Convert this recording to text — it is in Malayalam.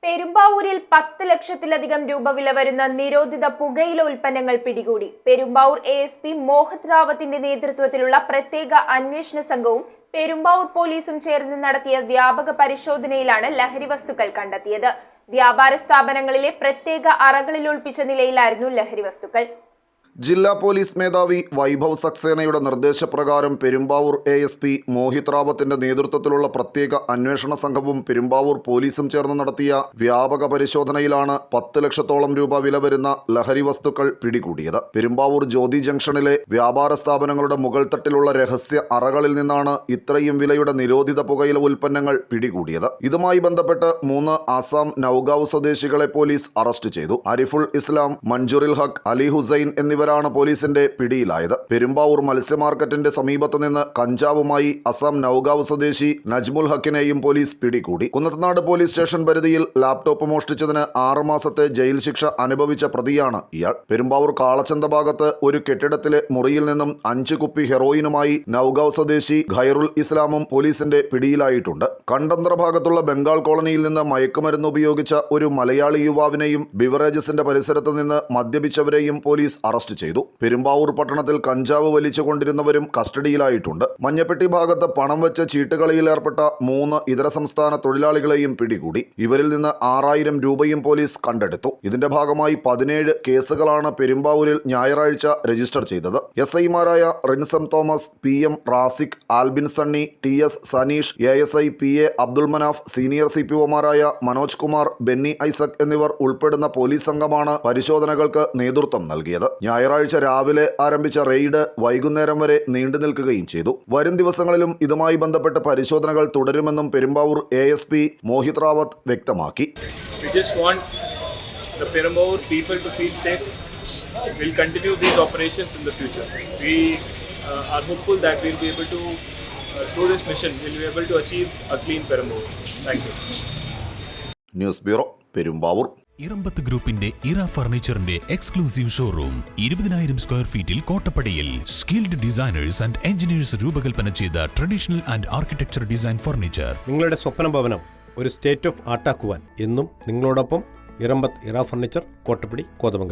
പെരുമ്പാവൂരിൽ 10 ലക്ഷത്തിലധികം രൂപ വില വരുന്ന നിരോധിത പുകയില ഉൽപ്പന്നങ്ങൾ പിടികൂടി. പെരുമ്പാവൂർ ASP മോഹിത് റാവത്തിന്റെ നേതൃത്വത്തിലുള്ള പ്രത്യേക അന്വേഷണ സംഘവും പെരുമ്പാവൂർ പോലീസും ചേർന്ന് നടത്തിയ വ്യാപക പരിശോധനയിലാണ് ലഹരി വസ്തുക്കൾ കണ്ടെത്തിയത്. വ്യാപാര സ്ഥാപനങ്ങളിലെ പ്രത്യേക അറകളിൽ ഒളിപ്പിച്ച നിലയിലായിരുന്നു ലഹരി വസ്തുക്കൾ. ജില്ലാ പോലീസ് മേധാവി വൈഭവ് സക്സേനയുടെ നിർദ്ദേശപ്രകാരം പെരുമ്പാവൂർ ASP മോഹിത് റാവത്തിന്റെ നേതൃത്വത്തിലുള്ള പ്രത്യേക അന്വേഷണ സംഘവും പെരുമ്പാവൂർ പോലീസും ചേർന്ന് നടത്തിയ വ്യാപക പരിശോധനയിലാണ് 10 ലക്ഷത്തോളം രൂപ വില വരുന്ന ലഹരി വസ്തുക്കൾ പിടികൂടിയത്. പെരുമ്പാവൂർ ജ്യോതി ജംഗ്ഷനിലെ വ്യാപാര സ്ഥാപനങ്ങളുടെ മുകൾ തട്ടിലുള്ള രഹസ്യ അറകളിൽ നിന്നാണ് ഇത്രയും വിലയുടെ നിരോധിത പുകയില ഉൽപ്പന്നങ്ങൾ പിടികൂടിയത്. ഇതുമായി ബന്ധപ്പെട്ട് 3 ആസാം നൌഗാവ് സ്വദേശികളെ പോലീസ് അറസ്റ്റ് ചെയ്തു. അരിഫുൾ ഇസ്ലാം, മഞ്ജുറിൽ ഹക്ക്, അലി ഹുസൈൻ എന്നിവരാണ് പോലീസിന്റെ പിടിയിലായത്. പെരുമ്പാവൂർ മത്സ്യ മാർക്കറ്റിന്റെ സമീപത്ത് നിന്ന് കഞ്ചാവുമായി അസം നൌഗാവ് സ്വദേശി നജ്മുൽ ഹക്കിനെയും പോലീസ് പിടികൂടി. കുന്നത്തനാട് പോലീസ് സ്റ്റേഷൻ പരിധിയിൽ ലാപ്ടോപ്പ് മോഷ്ടിച്ചതിന് 6 മാസത്തെ ജയിൽ ശിക്ഷ അനുഭവിച്ച പ്രതിയാണ് ഇയാൾ. പെരുമ്പാവൂർ കാളച്ചന്ത ഭാഗത്ത് ഒരു കെട്ടിടത്തിലെ മുറിയിൽ നിന്നും 5 കുപ്പി ഹെറോയിനുമായി നൌഗാവ് സ്വദേശി ഖൈറുൽ ഇസ്ലാമും പോലീസിന്റെ പിടിയിലായിട്ടുണ്ട്. കണ്ടന്തറ ഭാഗത്തുള്ള ബംഗാൾ കോളനിയിൽ നിന്ന് മയക്കുമരുന്ന് ഉപയോഗിച്ച ഒരു മലയാളി യുവാവിനെയും ബിവറേജസിന്റെ പരിസരത്ത് നിന്ന് മദ്യപിച്ചവരെയും പോലീസ് അറസ്റ്റ് ചെയ്തു. പെരുമ്പാവൂർ പട്ടണത്തിൽ കഞ്ചാവ് വലിച്ചുകൊണ്ടിരുന്നവരും കസ്റ്റഡിയിലായിട്ടുണ്ട്. മഞ്ഞപ്പെട്ടി ഭാഗത്ത് പണം വെച്ച് ചീട്ടുകളിയിൽ ഏർപ്പെട്ട 3 ഇതര സംസ്ഥാന തൊഴിലാളികളെയും പിടികൂടി. ഇവരിൽ നിന്ന് 6000 രൂപയും പോലീസ് കണ്ടെടുത്തു. ഇതിന്റെ ഭാഗമായി 17 കേസുകളാണ് പെരുമ്പാവൂരിൽ ഞായറാഴ്ച രജിസ്റ്റർ ചെയ്തത്. SI-മാരായ Rinsam Thomas, PM Rasiq, Albin Sunny, TS Saneesh, ASI PA Abdul Manaf, senior CPO-മാരായ മനോജ് കുമാർ, ബെന്നി ഐസക് എന്നിവർ ഉൾപ്പെടുന്ന പോലീസ് സംഘമാണ് പരിശോധനകൾക്ക് നേതൃത്വം നൽകിയത്. ഞായറാഴ്ച രാവിലെ ആരംഭിച്ച റെയ്ഡ് വൈകുന്നേരം വരെ നീണ്ടു നിൽക്കുകയും ചെയ്തു. വരും ദിവസങ്ങളിലും ഇതുമായി ബന്ധപ്പെട്ട് പരിശോധനകൾ തുടരുമെന്നും പെരുമ്പാവൂർ ASP മോഹിത് റാവത്ത് വ്യക്തമാക്കി. The Perumbavoor people to feel safe. We'll continue these operations in the future. We are hopeful that we'll be able to, through this mission, we'll be able to achieve a clean Perumbavoor. Thank you. News bureau, Perumbavoor. Erambath ഗ്രൂപ്പിന്റെ ഇറ ഫർണിച്ചറിന്റെ എക്സ്ക്ലൂസീവ് ഷോറൂം 20,000 സ്ക്വയർ ഫീറ്റിൽ കോട്ടപ്പടിയിൽ. സ്കിൽഡ് ഡിസൈനേഴ്സ് ആൻഡ് എഞ്ചിനീയേഴ്സ് രൂപകൽപ്പന ചെയ്ത traditional and architecture design furniture. നിങ്ങളുടെ സ്വപ്ന ഭവനം ഒരു സ്റ്റേറ്റ് ഓഫ് ആർട്ടാക്കുവാൻ എന്നും നിങ്ങളോടൊപ്പം ഇറമ്പത്ത് ഇറ ഫർണിച്ചർ, കോട്ടപ്പടി, കോതമംഗലം.